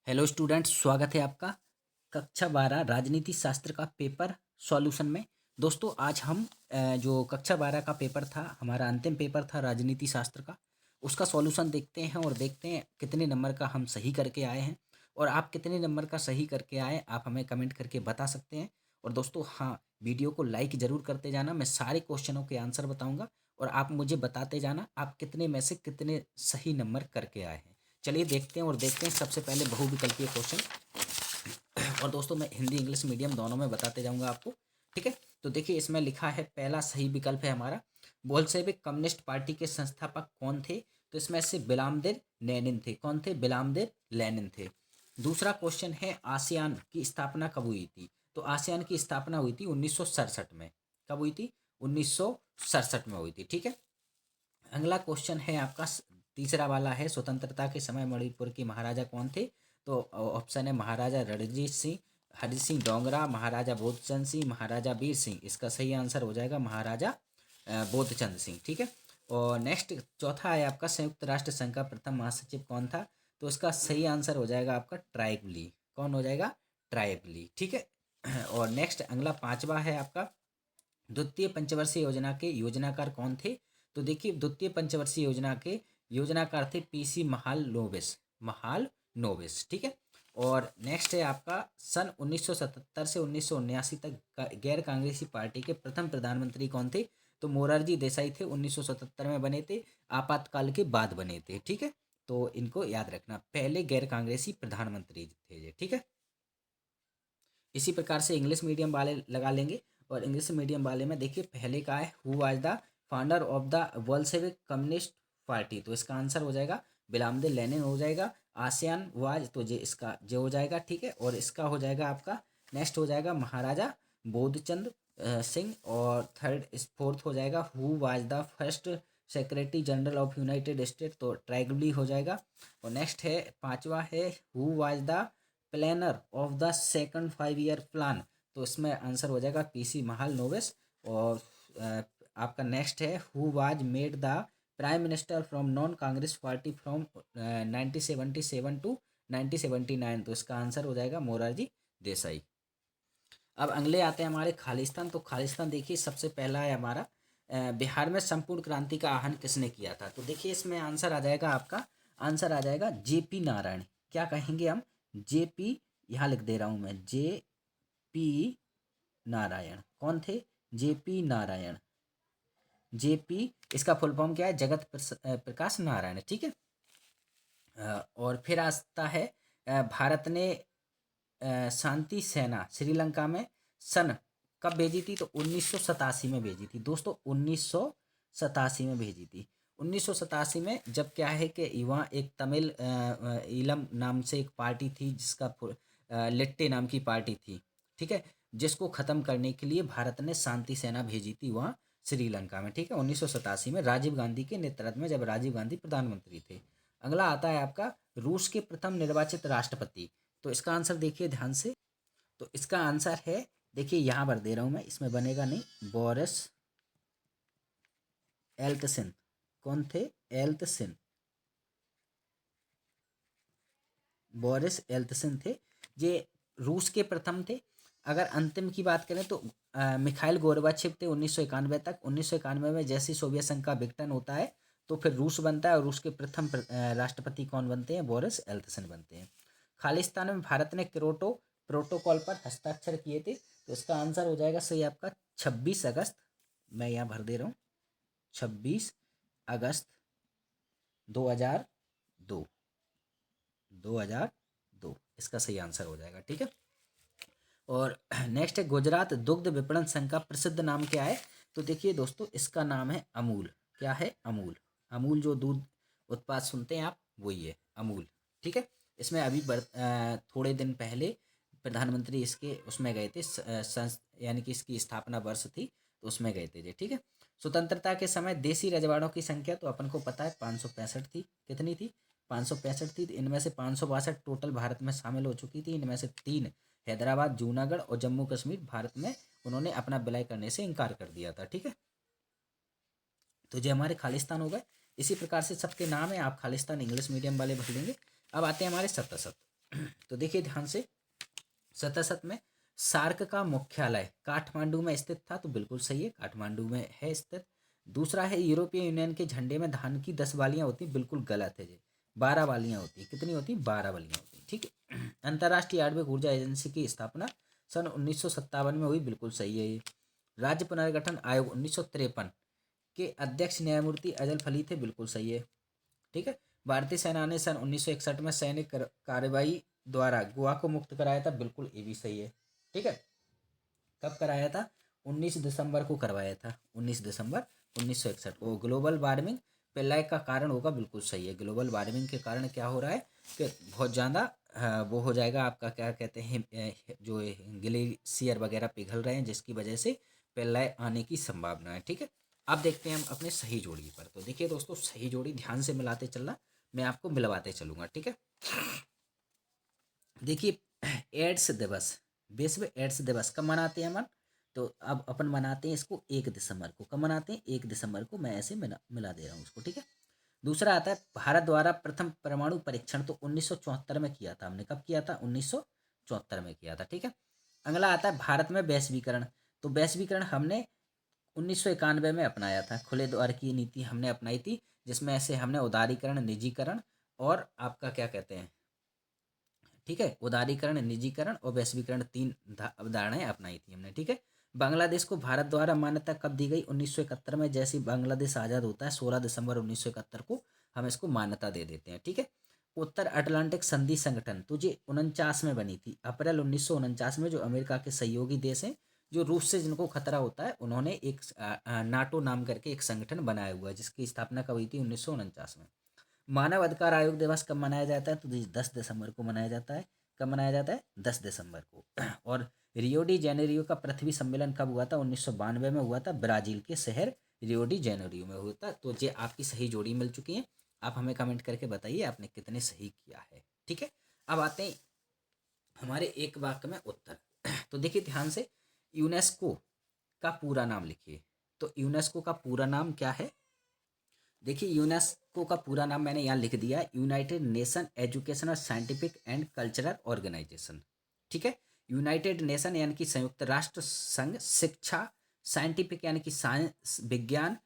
Hello students, स्वागत है आपका कक्षा 12 राजनीति शास्त्र का पेपर सॉल्यूशन में। दोस्तों आज हम जो कक्षा 12 का पेपर था, हमारा अंतिम पेपर था राजनीति शास्त्र का, उसका सॉल्यूशन देखते हैं और देखते हैं कितने नंबर का हम सही करके आए हैं। और आप कितने नंबर का सही करके आए आप हमें कमेंट करके बता सकते हैं। और दोस्तों हाँ, वीडियो को लाइक ज़रूर करते जाना। मैं सारे क्वेश्चनों के आंसर बताऊँगा और आप मुझे बताते जाना आप कितने में से कितने सही नंबर करके आए हैं। चलिए देखते हैं और देखते हैं सबसे पहले बहुविकल्पीय क्वेश्चन। और दोस्तों मैं हिंदी इंग्लिश मीडियम दोनों में बताते जाऊंगा आपको। ठीक है, तो देखिए इसमें लिखा है, पहला सही विकल्प है हमारा, बोल्शेविक कम्युनिस्ट पार्टी के संस्थापक कौन थे? तो इसमें से बिलामदेव लेनिन थे। कौन थे? बिलामदेव लेनिन थे। दूसरा क्वेश्चन है, आसियान की स्थापना कब हुई थी? तो आसियान की स्थापना हुई थी 1967 में। कब हुई थी? 1967 में हुई थी। ठीक है, अगला क्वेश्चन है आपका तीसरा वाला है, स्वतंत्रता के समय मणिपुर के महाराजा कौन थे? तो ऑप्शन है महाराजा रणजीत सिंह, हरि सिंह डोगरा, महाराजा बोधचंद सिंह, महाराजा वीर सिंह। इसका सही आंसर हो जाएगा महाराजा बोधचंद सिंह। ठीक है, और नेक्स्ट चौथा है आपका, संयुक्त राष्ट्र संघ का प्रथम महासचिव कौन था? तो इसका सही आंसर हो जाएगा आपका ट्राइबली। कौन हो जाएगा? ट्राइबली। ठीक है, और नेक्स्ट अगला पांचवा है आपका, द्वितीय पंचवर्षीय योजना के योजनाकार कौन थे? तो देखिए द्वितीय पंचवर्षीय योजना के योजनाकार थे पीसी महाल नोबिस। ठीक है, और नेक्स्ट है आपका, सन 1977 से 1979 तक गैर कांग्रेसी पार्टी के प्रथम प्रधानमंत्री कौन थे? तो मोरारजी देसाई थे। 1977 में बने थे, आपातकाल के बाद बने थे। ठीक है, तो इनको याद रखना, पहले गैर कांग्रेसी प्रधानमंत्री थे ये। ठीक है, इसी प्रकार से इंग्लिश मीडियम वाले लगा लेंगे। और इंग्लिश मीडियम वाले में देखिए पहले का है, who was the founder of the Bolshevik communist party? तो इसका आंसर हो जाएगा बिलामदेव लेनिन हो जाएगा। आसियान वाज, तो जे इसका जे हो जाएगा। ठीक है, और इसका हो जाएगा आपका, नेक्स्ट हो जाएगा महाराजा बोधचंद सिंह। और थर्ड इस फोर्थ हो जाएगा, who was the first secretary general of united state? तो ट्राइगली हो जाएगा। और नेक्स्ट है पांचवा है, who was the planner of the second 5 year plan? तो इसमें आंसर हो जाएगा पीसी महाल नोवेस। और आपका नेक्स्ट है, who was made the prime minister from non Congress party from 1977 to 1979? तो इसका आंसर हो जाएगा मोरारजी देसाई। अब अगले आते हैं हमारे खालिस्तान। तो खालिस्तान देखिए सबसे पहला है हमारा, बिहार में संपूर्ण क्रांति का आह्वान किसने किया था? तो देखिए इसमें आंसर आ जाएगा आपका, आंसर आ जाएगा जेपी नारायण। क्या कहेंगे हम? जेपी, यहाँ लिख दे रहा हूँ मैं, जेपी नारायण। कौन थे? जेपी नारायण। जेपी, इसका फुल फॉर्म क्या है? जगत प्रकाश नारायण। ठीक है, और फिर आता है, भारत ने शांति सेना श्रीलंका में सन कब भेजी थी? तो 1987 में भेजी थी। दोस्तों 1987 में भेजी थी। 1987 में जब क्या है कि वहाँ एक तमिल ईलम नाम से एक पार्टी थी, जिसका लिट्टे नाम की पार्टी थी। ठीक है, जिसको ख़त्म करने के लिए भारत ने शांति सेना भेजी थी वहाँ श्रीलंका में। ठीक है, 1987 में राजीव गांधी के नेतृत्व में, जब राजीव गांधी प्रधानमंत्री थे। अगला आता है आपका, रूस के प्रथम निर्वाचित राष्ट्रपति। तो इसका आंसर देखिए ध्यान से। तो इसका आंसर है, देखिए यहाँ पर दे रहा हूँ मैं, इसमें बनेगा नहीं, बोरिस एल्त्सिन। कौन थे? एल्त्सिन, बोरिस एल्त्सिन थे। ये रूस के प्रथम थे। अगर अंतिम की बात करें तो मिखाइल गोर्बाचेव थे 1991 तक। 1991 में जैसे सोवियत संघ का विघटन होता है तो फिर रूस बनता है, और रूस के प्रथम राष्ट्रपति कौन बनते हैं? बोरिस एल्त्सिन बनते हैं। खालिस्तान में भारत ने क्योटो प्रोटोकॉल पर हस्ताक्षर किए थे। तो इसका आंसर हो जाएगा सही आपका 26 अगस्त। मैं यहाँ भर दे रहा हूँ, 26 अगस्त 2002। 2002 इसका सही आंसर हो जाएगा। ठीक है, और नेक्स्ट है, गुजरात दुग्ध विपणन संघ का प्रसिद्ध नाम क्या है? तो देखिए दोस्तों इसका नाम है अमूल। क्या है? अमूल। अमूल जो दूध उत्पाद सुनते हैं आप, वही है अमूल। ठीक है, इसमें अभी थोड़े दिन पहले प्रधानमंत्री इसके उसमें गए थे, यानी कि इसकी स्थापना वर्ष थी, तो उसमें गए थे जी। ठीक है, स्वतंत्रता के समय देसी रजवाड़ों की संख्या तो अपन को पता है 565 थी। कितनी थी? 565 थी। इनमें से 562 टोटल भारत में शामिल हो चुकी थी। इनमें से 3 हैदराबाद, जूनागढ़ और जम्मू कश्मीर भारत में उन्होंने अपना विलय करने से इनकार कर दिया था। ठीक है, तो ये हमारे खालिस्तान हो गए। इसी प्रकार से सबके नाम है, आप खालिस्तान इंग्लिश मीडियम वाले भर देंगे। अब आते हैं हमारे सत्तासत। तो देखिए ध्यान से, 67 में सार्क का मुख्यालय काठमांडू में स्थित था, तो बिल्कुल सही है, काठमांडू में है स्थित। दूसरा है यूरोपीय यूनियन के झंडे में धान की 10 बालियां होती, बिल्कुल गलत है जी, 12 बालियां होती। कितनी होती? 12 बालियां होती, ठीक है। अंतर्राष्ट्रीय आणविक ऊर्जा एजेंसी की स्थापना सन 1957 में हुई, बिल्कुल सही है ये। राज्य पुनर्गठन आयोग 1953 के अध्यक्ष न्यायमूर्ति अजल फली थे, बिल्कुल सही है, ठीक है। भारतीय सेना ने सन 1961 में सैनिक कार्रवाई द्वारा गोवा को मुक्त कराया था, बिल्कुल ये भी सही है, ठीक है। कब कराया था? 19 दिसंबर को करवाया था, 19 दिसंबर 1961 को। ग्लोबल वार्मिंग पेल्लाई का कारण होगा, बिल्कुल सही है। ग्लोबल वार्मिंग के कारण क्या हो रहा है कि बहुत ज़्यादा वो हो जाएगा आपका, क्या कहते हैं, जो ग्लेशियर वगैरह पिघल रहे हैं, जिसकी वजह से पेल्लाई आने की संभावना है, ठीक है। अब देखते हैं हम अपने सही जोड़ी पर। तो देखिए दोस्तों, सही जोड़ी ध्यान से मिलाते चलना, मैं आपको मिलवाते चलूँगा, ठीक है। देखिए, एड्स दिवस, विश्व एड्स दिवस कब मनाते हैं अपन? तो अब अपन मनाते हैं इसको 1 दिसंबर को। कब मनाते हैं? 1 दिसंबर को। मैं ऐसे मिला दे रहा हूँ उसको, ठीक है। दूसरा आता है भारत द्वारा प्रथम परमाणु परीक्षण, तो 1974 में किया था हमने। कब किया था? 1974 में किया था, ठीक है। अगला आता है भारत में वैश्वीकरण, तो वैश्वीकरण हमने 1991 में अपनाया था। खुले द्वार की नीति हमने अपनाई थी, जिसमें ऐसे हमने उदारीकरण, निजीकरण और आपका क्या कहते हैं, ठीक है, उदारीकरण, निजीकरण और वैश्वीकरण, 3 अवधारणाएं अपनाई थी हमने, ठीक है। बांग्लादेश को भारत द्वारा मान्यता कब दी गई? 1971 में। जैसे ही बांग्लादेश आज़ाद होता है 16 दिसंबर 1971 को हम इसको मान्यता दे देते हैं, ठीक है। उत्तर अटलांटिक संधि संगठन, तो ये 49 में बनी थी, अप्रैल 1949 में। जो अमेरिका के सहयोगी देश हैं, जो रूस से जिनको खतरा होता है, उन्होंने एक नाटो नाम करके एक संगठन बनाया हुआ है, जिसकी स्थापना कब हुई थी? 1949 में। मानव अधिकार आयोग दिवस कब मनाया जाता है? तो 10 दिसंबर को मनाया जाता है। कब मनाया जाता है? 10 दिसंबर को। और रियो डी जेनेरियो का पृथ्वी सम्मेलन कब हुआ था? 1992 में हुआ था, ब्राजील के शहर रियो डी जेनेरियो में हुआ था। तो ये आपकी सही जोड़ी मिल चुकी है। आप हमें कमेंट करके बताइए आपने कितने सही किया है, ठीक है। अब आते हैं हमारे एक वाक्य में उत्तर। तो देखिए ध्यान से, यूनेस्को का पूरा नाम लिखिए। तो यूनेस्को का पूरा नाम क्या है? देखिए, यूनेस्को का पूरा नाम मैंने यहाँ लिख दिया है, united nation educational scientific and cultural organisation, ठीक है। यूनाइटेड नेशन यानी कि संयुक्त राष्ट्र संघ, शिक्षा, साइंटिफिक यानी कि साइंस, विज्ञान,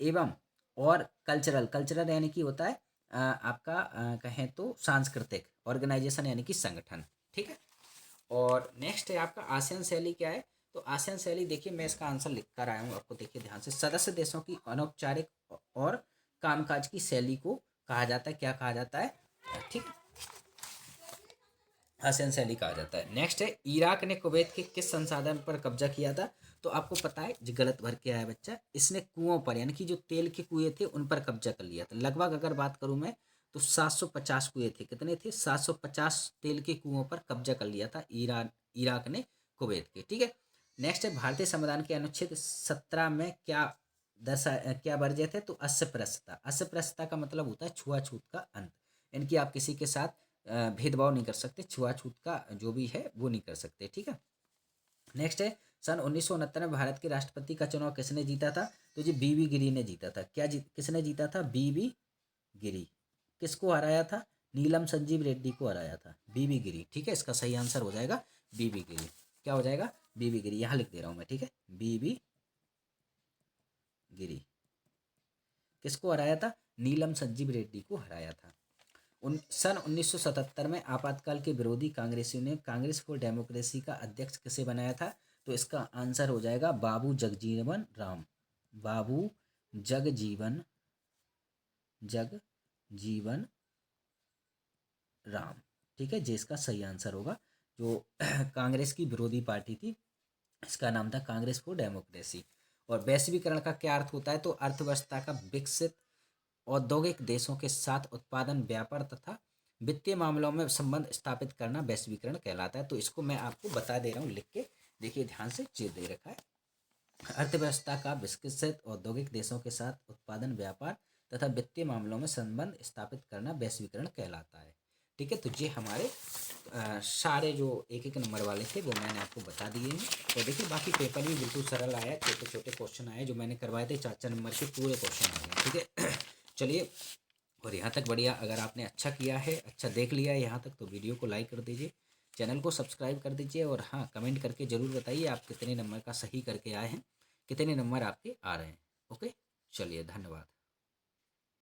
एवं और कल्चरल, कल्चरल यानी कि होता है आपका कहें तो सांस्कृतिक, ऑर्गेनाइजेशन यानी कि संगठन, ठीक है। और नेक्स्ट है आपका आसियान शैली क्या है? तो आसियान शैली, देखिए मैं इसका आंसर लिख कर आया हूँ, आपको देखिए ध्यान से। सदस्य देशों की अनौपचारिक और कामकाज की शैली को कहा जाता है, क्या कहा जाता है? ठीक, आसियान शैली कहा जाता है। नेक्स्ट है, इराक ने कुवैत के किस संसाधन पर कब्जा किया था? तो आपको पता है, जो गलत भर के आया बच्चा, इसने कुओं पर, यानी कि जो तेल के कुएं थे उन पर कब्जा कर लिया था। लगभग अगर बात करूं मैं, तो 750 कुएं थे। कितने थे? 750 तेल के कुओं पर कब्जा कर लिया था इराक ने कुवैत के, ठीक है। नेक्स्ट है, भारतीय संविधान के अनुच्छेद 17 में क्या क्या वर्जित है? तो अस्पृश्यता। अस्पृश्यता का मतलब होता है छुआछूत का अंत, यानी कि आप किसी के साथ भेदभाव नहीं कर सकते, छुआछूत का जो भी है वो नहीं कर सकते, ठीक है। नेक्स्ट है, सन 1969 में भारत के राष्ट्रपति का चुनाव किसने जीता था? तो जी बीबी गिरी ने जीता था। किसने जीता था? बीबी गिरी। किसको हराया था? नीलम संजीव रेड्डी को हराया था, बीबी गिरी, ठीक है। इसका सही आंसर हो जाएगा बीबी गिरी। क्या हो जाएगा? बीबी गिरी, यहाँ लिख दे रहा हूँ मैं, ठीक है, बीबी गिरी। किसको हराया था? नीलम संजीव रेड्डी को हराया था। सन 1977 में आपातकाल के विरोधी कांग्रेसियों ने कांग्रेस फॉर डेमोक्रेसी का अध्यक्ष किसे बनाया था? तो इसका आंसर हो जाएगा बाबू जगजीवन राम। बाबू जगजीवन जगजीवन राम, ठीक है, जी इसका सही आंसर होगा। जो कांग्रेस की विरोधी पार्टी थी, इसका नाम था कांग्रेस फॉर डेमोक्रेसी। और वैश्वीकरण का क्या अर्थ होता है? तो अर्थव्यवस्था का विकसित औद्योगिक देशों के साथ उत्पादन, व्यापार तथा वित्तीय मामलों में संबंध स्थापित करना वैश्वीकरण कहलाता है। तो इसको मैं आपको बता दे रहा हूँ लिख के, देखिए ध्यान से, चेक दे रखा है। अर्थव्यवस्था का विकसित औद्योगिक देशों के साथ उत्पादन, व्यापार तथा वित्तीय मामलों में संबंध स्थापित करना वैश्वीकरण कहलाता है, ठीक है। तो ये हमारे सारे जो एक एक नंबर वाले थे वो मैंने आपको बता दिए हैं। तो देखिए बाकी पेपर भी बिल्कुल सरल आया, छोटे छोटे क्वेश्चन आए जो मैंने करवाए थे, 4 4 नंबर के पूरे क्वेश्चन आए हैं, ठीक है। चलिए, और यहाँ तक बढ़िया, अगर आपने अच्छा किया है, अच्छा देख लिया है यहाँ तक, तो वीडियो को लाइक कर दीजिए, चैनल को सब्सक्राइब कर दीजिए, और हाँ, कमेंट करके ज़रूर बताइए आप कितने नंबर का सही करके आए हैं, कितने नंबर आपके आ रहे हैं। ओके, चलिए, धन्यवाद।